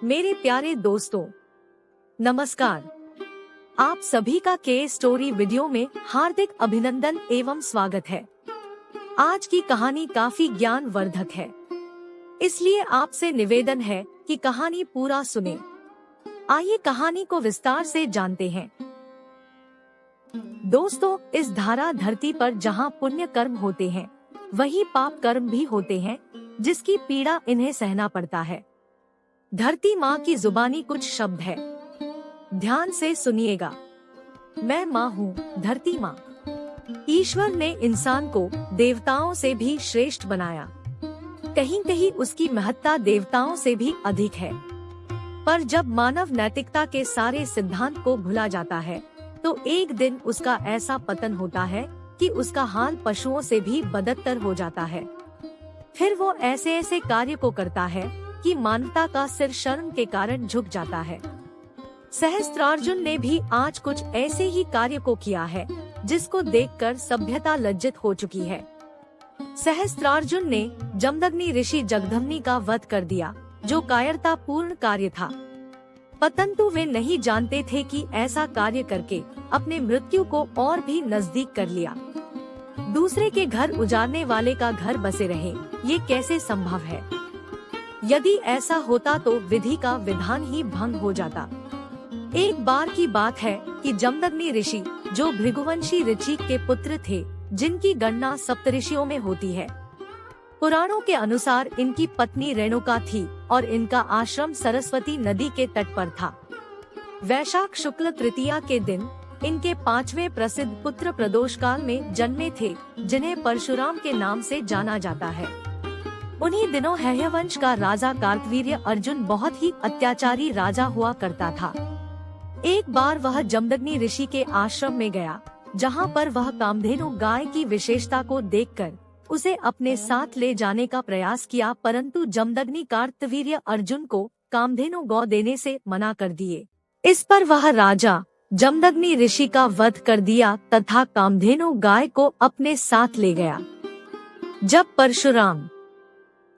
मेरे प्यारे दोस्तों, नमस्कार। आप सभी का के स्टोरी वीडियो में हार्दिक अभिनंदन एवं स्वागत है। आज की कहानी काफी ज्ञानवर्धक है, इसलिए आपसे निवेदन है कि कहानी पूरा सुने। आइए कहानी को विस्तार से जानते हैं। दोस्तों, इस धारा धरती पर जहाँ पुण्य कर्म होते हैं, वही पाप कर्म भी होते हैं, जिसकी पीड़ा इन्हें सहना पड़ता है। धरती माँ की जुबानी कुछ शब्द है, ध्यान से सुनिएगा। मैं माँ हूँ, धरती माँ। ईश्वर ने इंसान को देवताओं से भी श्रेष्ठ बनाया। कहीं कहीं उसकी महत्ता देवताओं से भी अधिक है। पर जब मानव नैतिकता के सारे सिद्धांत को भुला जाता है, तो एक दिन उसका ऐसा पतन होता है कि उसका हाल पशुओं से भी बदतर हो जाता है। फिर वो ऐसे ऐसे कार्य को करता है कि मानवता का सिर शर्म के कारण झुक जाता है। सहस्त्रार्जुन ने भी आज कुछ ऐसे ही कार्य को किया है, जिसको देखकर सभ्यता लज्जित हो चुकी है। सहस्त्रार्जुन ने जमदग्नि ऋषि जगदम्नि का वध कर दिया, जो कायरतापूर्ण कार्य था। परंतु वे नहीं जानते थे कि ऐसा कार्य करके अपने मृत्यु को और भी नजदीक कर लिया। दूसरे के घर उजाड़ने वाले का घर बसे रहे, ये कैसे संभव है? यदि ऐसा होता तो विधि का विधान ही भंग हो जाता। एक बार की बात है कि जमदग्नि ऋषि, जो भृगुवंशी ऋचिक के पुत्र थे, जिनकी गणना सप्तऋषियों में होती है, पुराणों के अनुसार इनकी पत्नी रेणुका थी और इनका आश्रम सरस्वती नदी के तट पर था। वैशाख शुक्ल तृतीया के दिन इनके 5वें प्रसिद्ध पुत्र प्रदोष काल में जन्मे थे, जिन्हें परशुराम के नाम से जाना जाता है। उन्हीं दिनों हैहयवंश का राजा कार्तवीर्य अर्जुन बहुत ही अत्याचारी राजा हुआ करता था। एक बार वह जमदग्नि ऋषि के आश्रम में गया, जहाँ पर वह कामधेनु गाय की विशेषता को देखकर उसे अपने साथ ले जाने का प्रयास किया, परंतु जमदग्नि कार्तवीर्य अर्जुन को कामधेनु गौ देने से मना कर दिए। इस पर वह राजा जमदग्नि ऋषि का वध कर दिया तथा कामधेनु गाय को अपने साथ ले गया। जब परशुराम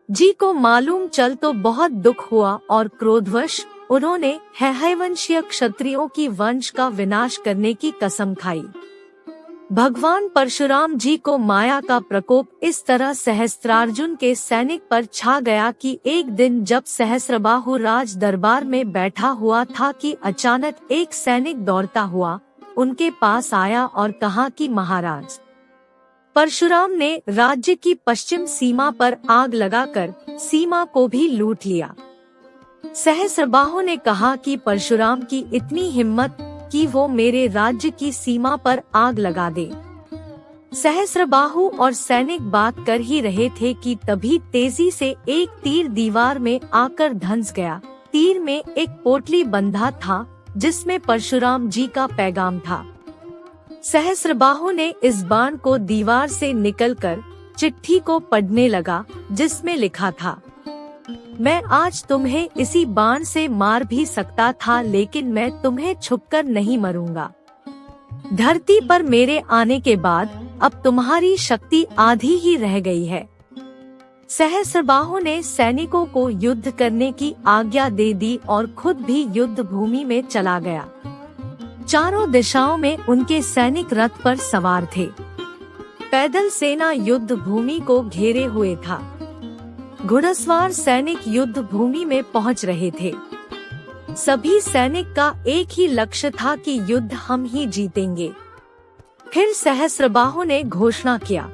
जी को मालूम चल तो बहुत दुख हुआ और क्रोधवश उन्होंने हैहयवंशीय क्षत्रियों की वंश का विनाश करने की कसम खाई। भगवान परशुराम जी को माया का प्रकोप इस तरह सहस्त्रार्जुन के सैनिक पर छा गया कि एक दिन जब सहस्रबाहु राज दरबार में बैठा हुआ था कि अचानक एक सैनिक दौड़ता हुआ उनके पास आया और कहा कि महाराज, परशुराम ने राज्य की पश्चिम सीमा पर आग लगाकर सीमा को भी लूट लिया। सहस्रबाहु ने कहा कि परशुराम की इतनी हिम्मत कि वो मेरे राज्य की सीमा पर आग लगा दे। सहस्रबाहु और सैनिक बात कर ही रहे थे कि तभी तेजी से एक तीर दीवार में आकर धंस गया। तीर में एक पोटली बंधा था, जिसमें परशुराम जी का पैगाम था। सहस्रबाहु ने इस बाण को दीवार से निकलकर चिट्ठी को पढ़ने लगा, जिसमें लिखा था, मैं आज तुम्हें इसी बाण से मार भी सकता था, लेकिन मैं तुम्हें छुपकर नहीं मरूंगा। धरती पर मेरे आने के बाद अब तुम्हारी शक्ति आधी ही रह गई है। सहस्रबाहु ने सैनिकों को युद्ध करने की आज्ञा दे दी और खुद भी युद्ध भूमि में चला गया। चारों दिशाओं में उनके सैनिक रथ पर सवार थे। पैदल सेना युद्ध भूमि को घेरे हुए था। घुड़सवार सैनिक युद्ध भूमि में पहुंच रहे थे। सभी सैनिक का एक ही लक्ष्य था कि युद्ध हम ही जीतेंगे। फिर सहस्रबाहु ने घोषणा किया,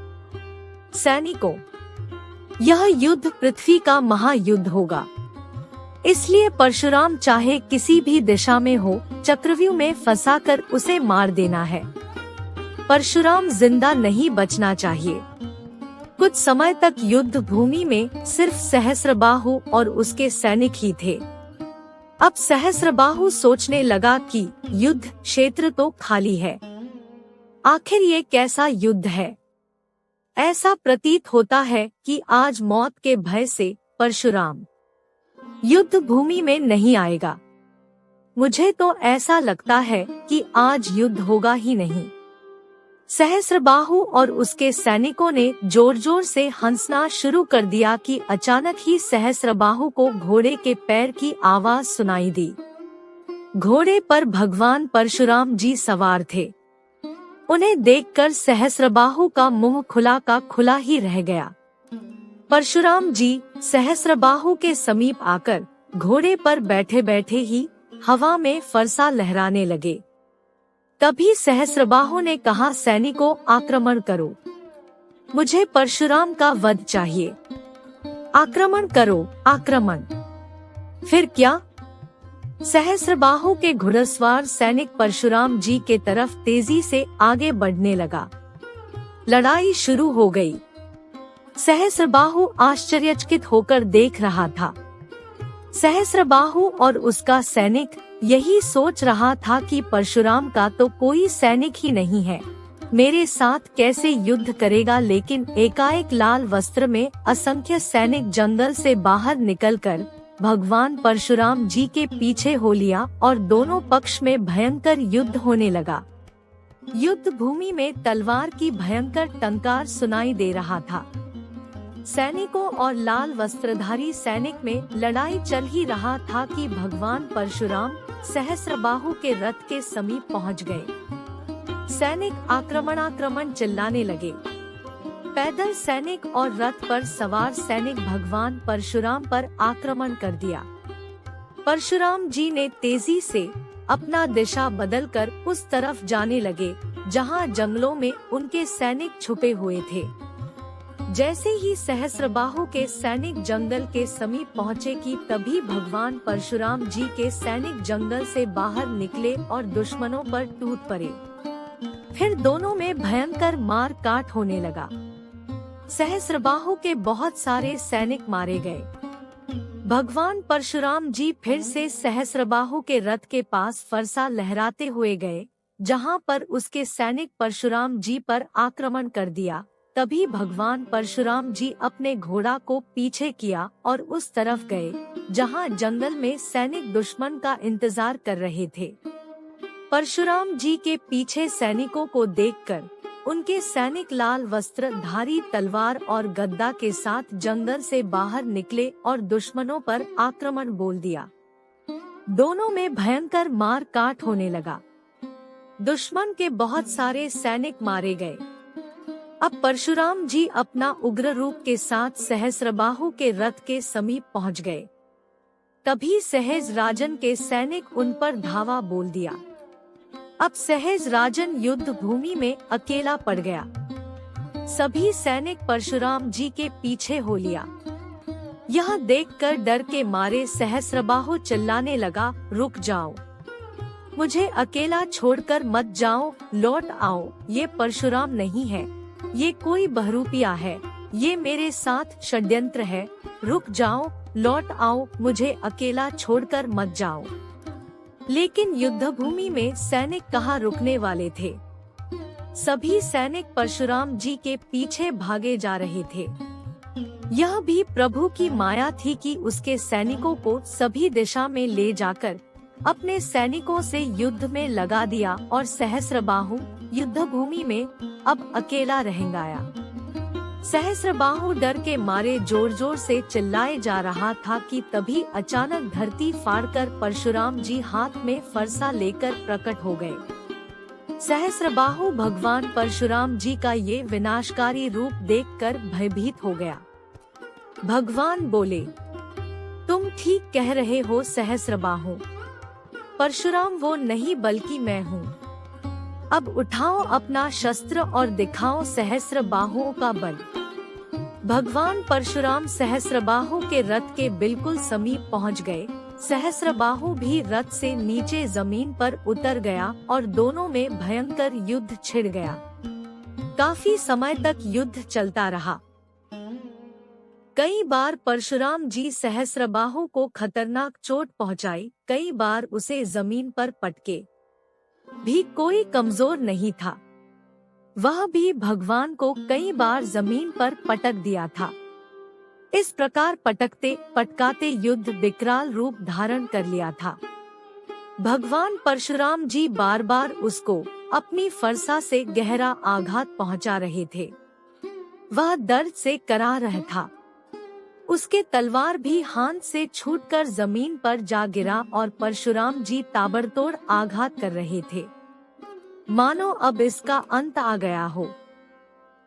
सैनिकों, यह युद्ध पृथ्वी का महायुद्ध होगा। इसलिए परशुराम चाहे किसी भी दिशा में हो, चक्रव्यूह में फंसाकर उसे मार देना है। परशुराम जिंदा नहीं बचना चाहिए। कुछ समय तक युद्ध भूमि में सिर्फ सहस्रबाहु और उसके सैनिक ही थे। अब सहस्रबाहु सोचने लगा कि युद्ध क्षेत्र तो खाली है, आखिर ये कैसा युद्ध है? ऐसा प्रतीत होता है कि आज मौत के भय से परशुराम युद्ध भूमि में नहीं आएगा। मुझे तो ऐसा लगता है कि आज युद्ध होगा ही नहीं। सहस्त्रबाहु और उसके सैनिकों ने जोर जोर से हंसना शुरू कर दिया कि अचानक ही सहस्त्रबाहु को घोड़े के पैर की आवाज सुनाई दी। घोड़े पर भगवान परशुराम जी सवार थे। उन्हें देखकर सहस्त्रबाहु का मुंह खुला का खुला ही रह गया। परशुराम जी सहस्त्रबाहु के समीप आकर घोड़े पर बैठे बैठे ही हवा में फरसा लहराने लगे। तभी सहस्त्रबाहु ने कहा, सैनिकों आक्रमण करो, मुझे परशुराम का वध चाहिए। आक्रमण करो, आक्रमण। फिर क्या? सहस्त्रबाहु के घुड़सवार सैनिक परशुराम जी के तरफ तेजी से आगे बढ़ने लगा। लड़ाई शुरू हो गई। सहस्त्रबाहु आश्चर्यचकित होकर देख रहा था। सहस्त्रबाहु और उसका सैनिक यही सोच रहा था कि परशुराम का तो कोई सैनिक ही नहीं है, मेरे साथ कैसे युद्ध करेगा। लेकिन एकाएक लाल वस्त्र में असंख्य सैनिक जंगल से बाहर निकलकर भगवान परशुराम जी के पीछे हो लिया और दोनों पक्ष में भयंकर युद्ध होने लगा। युद्ध भूमि में तलवार की भयंकर टंकार सुनाई दे रहा था। सैनिकों और लाल वस्त्रधारी सैनिक में लड़ाई चल ही रहा था कि भगवान परशुराम सहस्त्रबाहु के रथ के समीप पहुंच गए। सैनिक आक्रमण आक्रमण चिल्लाने लगे। पैदल सैनिक और रथ पर सवार सैनिक भगवान परशुराम पर आक्रमण कर दिया। परशुराम जी ने तेजी से अपना दिशा बदलकर उस तरफ जाने लगे जहां जंगलों में उनके सैनिक छुपे हुए थे। जैसे ही सहस्त्रबाहु के सैनिक जंगल के समीप पहुँचे कि तभी भगवान परशुराम जी के सैनिक जंगल से बाहर निकले और दुश्मनों पर टूट पड़े। फिर दोनों में भयंकर मार काट होने लगा। सहस्त्रबाहु के बहुत सारे सैनिक मारे गए। भगवान परशुराम जी फिर से सहस्त्रबाहु के रथ के पास फरसा लहराते हुए गए, जहां पर उसके सैनिक परशुराम जी पर आक्रमण कर दिया। तभी भगवान परशुराम जी अपने घोड़ा को पीछे किया और उस तरफ गए जहां जंगल में सैनिक दुश्मन का इंतजार कर रहे थे। परशुराम जी के पीछे सैनिकों को देखकर उनके सैनिक लाल वस्त्र धारी तलवार और गदा के साथ जंगल से बाहर निकले और दुश्मनों पर आक्रमण बोल दिया। दोनों में भयंकर मार काट होने लगा। दुश्मन के बहुत सारे सैनिक मारे गए। अब परशुराम जी अपना उग्र रूप के साथ सहस्त्रबाहु के रथ के समीप पहुंच गए। तभी सहज राजन के सैनिक उन पर धावा बोल दिया। अब सहज राजन युद्ध भूमि में अकेला पड़ गया। सभी सैनिक परशुराम जी के पीछे हो लिया। यह देखकर डर के मारे सहस्त्रबाहु चिल्लाने लगा, रुक जाओ, मुझे अकेला छोड़कर मत जाओ, लौट आओ। ये परशुराम नहीं है, ये कोई बहरूपिया है, ये मेरे साथ षड्यंत्र है। रुक जाओ, लौट आओ, मुझे अकेला छोड़कर मत जाओ। लेकिन युद्ध भूमि में सैनिक कहाँ रुकने वाले थे। सभी सैनिक परशुराम जी के पीछे भागे जा रहे थे। यह भी प्रभु की माया थी कि उसके सैनिकों को सभी दिशा में ले जाकर अपने सैनिकों से युद्ध में लगा दिया और सहस्त्रबाहु युद्ध भूमि में अब अकेला रह गया। सहस्त्रबाहु डर के मारे जोर जोर से चिल्लाए जा रहा था कि तभी अचानक धरती फाड़कर परशुराम जी हाथ में फरसा लेकर प्रकट हो गए। सहस्त्रबाहु भगवान परशुराम जी का ये विनाशकारी रूप देखकर भयभीत हो गया। भगवान बोले, तुम ठीक कह रहे हो सहस्त्रबाहु, परशुराम वो नहीं बल्कि मैं हूँ। अब उठाओ अपना शस्त्र और दिखाओ सहस्त्रबाहुओं का बल। भगवान परशुराम सहस्त्रबाहु के रथ के बिल्कुल समीप पहुँच गए। सहस्त्रबाहु भी रथ से नीचे जमीन पर उतर गया और दोनों में भयंकर युद्ध छिड़ गया। काफी समय तक युद्ध चलता रहा। कई बार परशुराम जी सहस्त्रबाहु को खतरनाक चोट पहुंचाई, कई बार उसे जमीन पर पटके भी कोई कमजोर नहीं था। वह भी भगवान को कई बार जमीन पर पटक दिया था। इस प्रकार पटकते पटकाते युद्ध विकराल रूप धारण कर लिया था। भगवान परशुराम जी बार बार उसको अपनी फरसा से गहरा आघात पहुंचा रहे थे। वह दर्द से कराह था। उसके तलवार भी हाथ से छूटकर जमीन पर जा गिरा और परशुराम जी ताबड़तोड़ आघात कर रहे थे, मानो अब इसका अंत आ गया हो।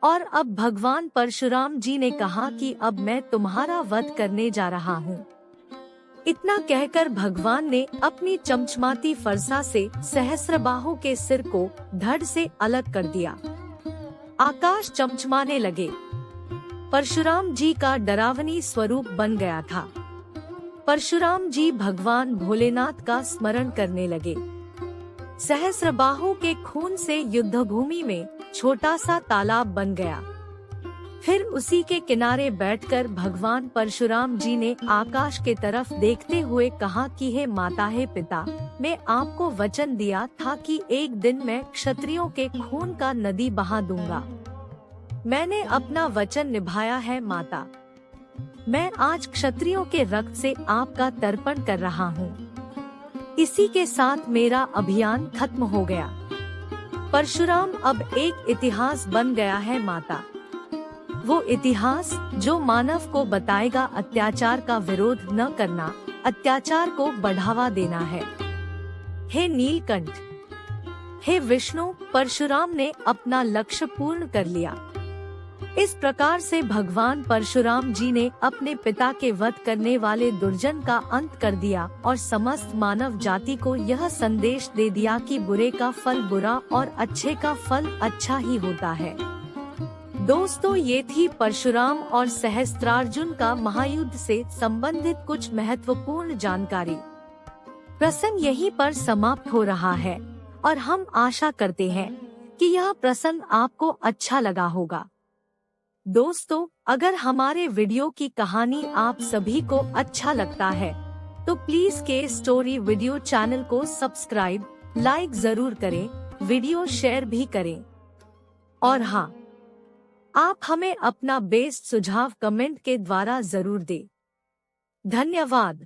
और अब भगवान परशुराम जी ने कहा कि अब मैं तुम्हारा वध करने जा रहा हूँ। इतना कहकर भगवान ने अपनी चमचमाती फरसा से सहस्त्रबाहु के सिर को धड़ से अलग कर दिया। आकाश चमचमाने लगे। परशुराम जी का डरावनी स्वरूप बन गया था। परशुराम जी भगवान भोलेनाथ का स्मरण करने लगे। सहस्त्रबाहु के खून से युद्धभूमि में छोटा सा तालाब बन गया। फिर उसी के किनारे बैठकर भगवान परशुराम जी ने आकाश के तरफ देखते हुए कहा कि हे माता, हे पिता, मैं आपको वचन दिया था कि एक दिन मैं क्षत्रियों के खून का नदी बहा दूंगा। मैंने अपना वचन निभाया है माता। मैं आज क्षत्रियों के रक्त से आपका तर्पण कर रहा हूँ। इसी के साथ मेरा अभियान खत्म हो गया। परशुराम अब एक इतिहास बन गया है माता। वो इतिहास जो मानव को बताएगा अत्याचार का विरोध न करना, अत्याचार को बढ़ावा देना है। हे नीलकंठ, हे विष्णु, परशुराम ने अपना लक्ष्य पूर्ण कर लिया। इस प्रकार से भगवान परशुराम जी ने अपने पिता के वध करने वाले दुर्जन का अंत कर दिया और समस्त मानव जाति को यह संदेश दे दिया कि बुरे का फल बुरा और अच्छे का फल अच्छा ही होता है। दोस्तों, ये थी परशुराम और सहस्त्रार्जुन का महायुद्ध से संबंधित कुछ महत्वपूर्ण जानकारी। प्रसंग यहीं पर समाप्त हो रहा है और हम आशा करते हैं कि यह प्रसंग आपको अच्छा लगा होगा। दोस्तों, अगर हमारे वीडियो की कहानी आप सभी को अच्छा लगता है तो प्लीज के स्टोरी वीडियो चैनल को सब्सक्राइब, लाइक जरूर करें, वीडियो शेयर भी करें। और हाँ, आप हमें अपना बेस्ट सुझाव कमेंट के द्वारा जरूर दें। धन्यवाद।